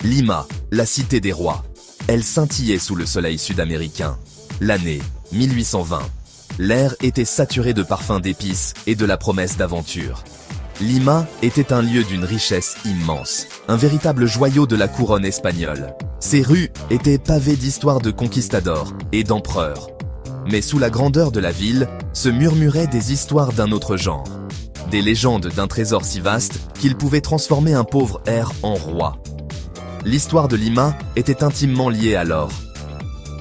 Lima, la cité des rois. Elle scintillait sous le soleil sud-américain. L'année 1820. L'air était saturé de parfums d'épices et de la promesse d'aventure. Lima était un lieu d'une richesse immense, un véritable joyau de la couronne espagnole. Ses rues étaient pavées d'histoires de conquistadors et d'empereurs. Mais sous la grandeur de la ville, se murmuraient des histoires d'un autre genre. Des légendes d'un trésor si vaste qu'il pouvait transformer un pauvre air en roi. L'histoire de Lima était intimement liée à l'or.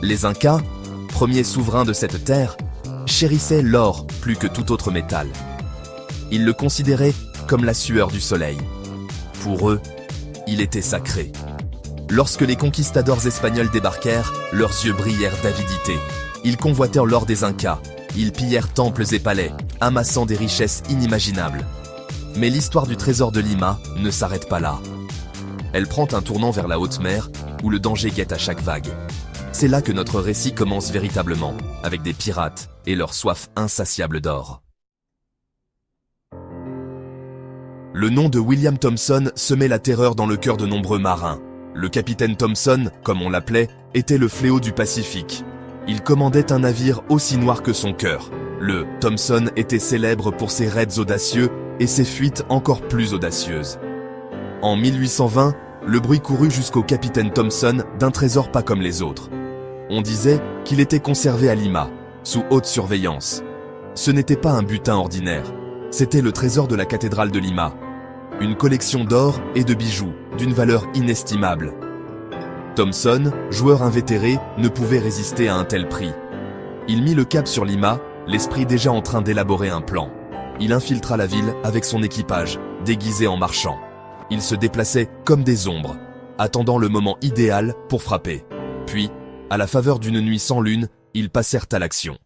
Les Incas, premiers souverains de cette terre, chérissaient l'or plus que tout autre métal. Ils le considéraient comme la sueur du soleil. Pour eux, il était sacré. Lorsque les conquistadors espagnols débarquèrent, leurs yeux brillèrent d'avidité. Ils convoitèrent l'or des Incas, ils pillèrent temples et palais, amassant des richesses inimaginables. Mais l'histoire du trésor de Lima ne s'arrête pas là. Elle prend un tournant vers la haute mer, où le danger guette à chaque vague. C'est là que notre récit commence véritablement, avec des pirates et leur soif insatiable d'or. Le nom de William Thompson semait la terreur dans le cœur de nombreux marins. Le capitaine Thompson, comme on l'appelait, était le fléau du Pacifique. Il commandait un navire aussi noir que son cœur. Le Thompson était célèbre pour ses raids audacieux et ses fuites encore plus audacieuses. En 1820, le bruit courut jusqu'au capitaine Thompson d'un trésor pas comme les autres. On disait qu'il était conservé à Lima, sous haute surveillance. Ce n'était pas un butin ordinaire, c'était le trésor de la cathédrale de Lima. Une collection d'or et de bijoux, d'une valeur inestimable. Thompson, joueur invétéré, ne pouvait résister à un tel prix. Il mit le cap sur Lima, l'esprit déjà en train d'élaborer un plan. Il infiltra la ville avec son équipage, déguisé en marchand. Ils se déplaçaient comme des ombres, attendant le moment idéal pour frapper. Puis, à la faveur d'une nuit sans lune, ils passèrent à l'action.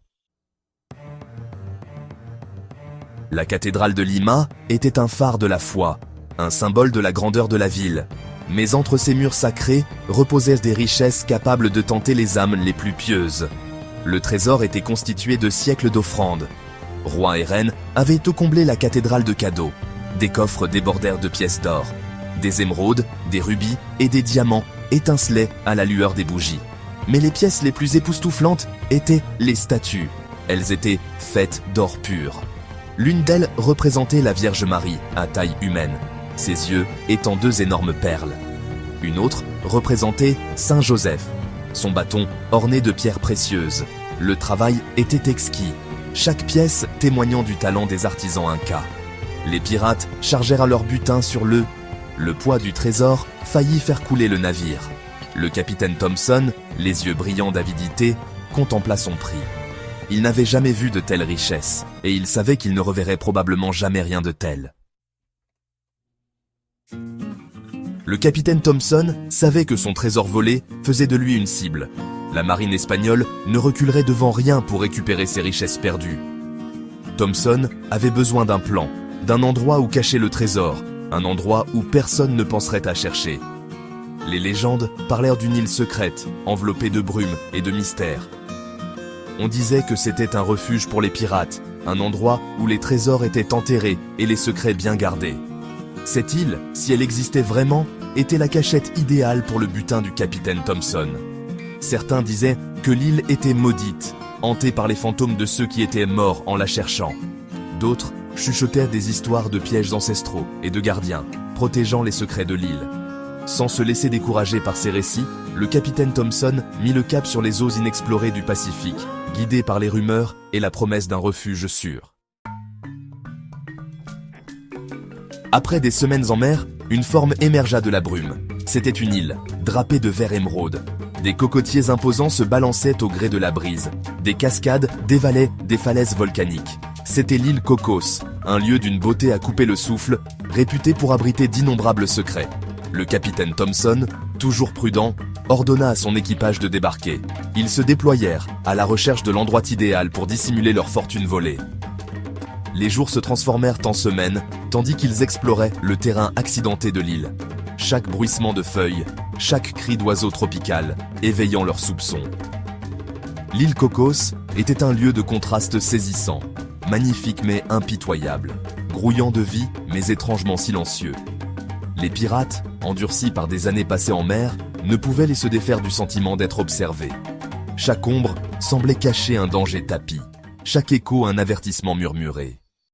La cathédrale de Lima était un phare de la foi, un symbole de la grandeur de la ville. Mais entre ces murs sacrés reposaient des richesses capables de tenter les âmes les plus pieuses. Le trésor était constitué de siècles d'offrandes. Rois et reines avaient tout comblé la cathédrale de cadeaux. Des coffres débordèrent de pièces d'or. Des émeraudes, des rubis et des diamants étincelaient à la lueur des bougies. Mais les pièces les plus époustouflantes étaient les statues. Elles étaient faites d'or pur. L'une d'elles représentait la Vierge Marie à taille humaine, ses yeux étant deux énormes perles. Une autre représentait Saint Joseph, son bâton orné de pierres précieuses. Le travail était exquis, chaque pièce témoignant du talent des artisans incas. Les pirates chargèrent à leur butin sur le poids du trésor faillit faire couler le navire. Le capitaine Thompson, les yeux brillants d'avidité, contempla son prix. Il n'avait jamais vu de telles richesses, et il savait qu'il ne reverrait probablement jamais rien de tel. Le capitaine Thompson savait que son trésor volé faisait de lui une cible. La marine espagnole ne reculerait devant rien pour récupérer ses richesses perdues. Thompson avait besoin d'un plan, d'un endroit où cacher le trésor, un endroit où personne ne penserait à chercher. Les légendes parlèrent d'une île secrète, enveloppée de brume et de mystère. On disait que c'était un refuge pour les pirates, un endroit où les trésors étaient enterrés et les secrets bien gardés. Cette île, si elle existait vraiment, était la cachette idéale pour le butin du capitaine Thompson. Certains disaient que l'île était maudite, hantée par les fantômes de ceux qui étaient morts en la cherchant. D'autres chuchotèrent des histoires de pièges ancestraux et de gardiens, protégeant les secrets de l'île. Sans se laisser décourager par ces récits, le capitaine Thompson mit le cap sur les eaux inexplorées du Pacifique, guidé par les rumeurs et la promesse d'un refuge sûr. Après des semaines en mer, une forme émergea de la brume. C'était une île, drapée de vert émeraude. Des cocotiers imposants se balançaient au gré de la brise. Des cascades dévalaient des falaises volcaniques. C'était l'île Cocos, un lieu d'une beauté à couper le souffle, réputé pour abriter d'innombrables secrets. Le capitaine Thompson, toujours prudent, ordonna à son équipage de débarquer. Ils se déployèrent, à la recherche de l'endroit idéal pour dissimuler leur fortune volée. Les jours se transformèrent en semaines, tandis qu'ils exploraient le terrain accidenté de l'île. Chaque bruissement de feuilles, chaque cri d'oiseau tropical, éveillant leurs soupçons. L'île Cocos était un lieu de contraste saisissant, magnifique mais impitoyable, grouillant de vie mais étrangement silencieux. Les pirates, endurcis par des années passées en mer, ne pouvaient les se défaire du sentiment d'être observés. Chaque ombre semblait cacher un danger tapi, chaque écho un avertissement murmuré.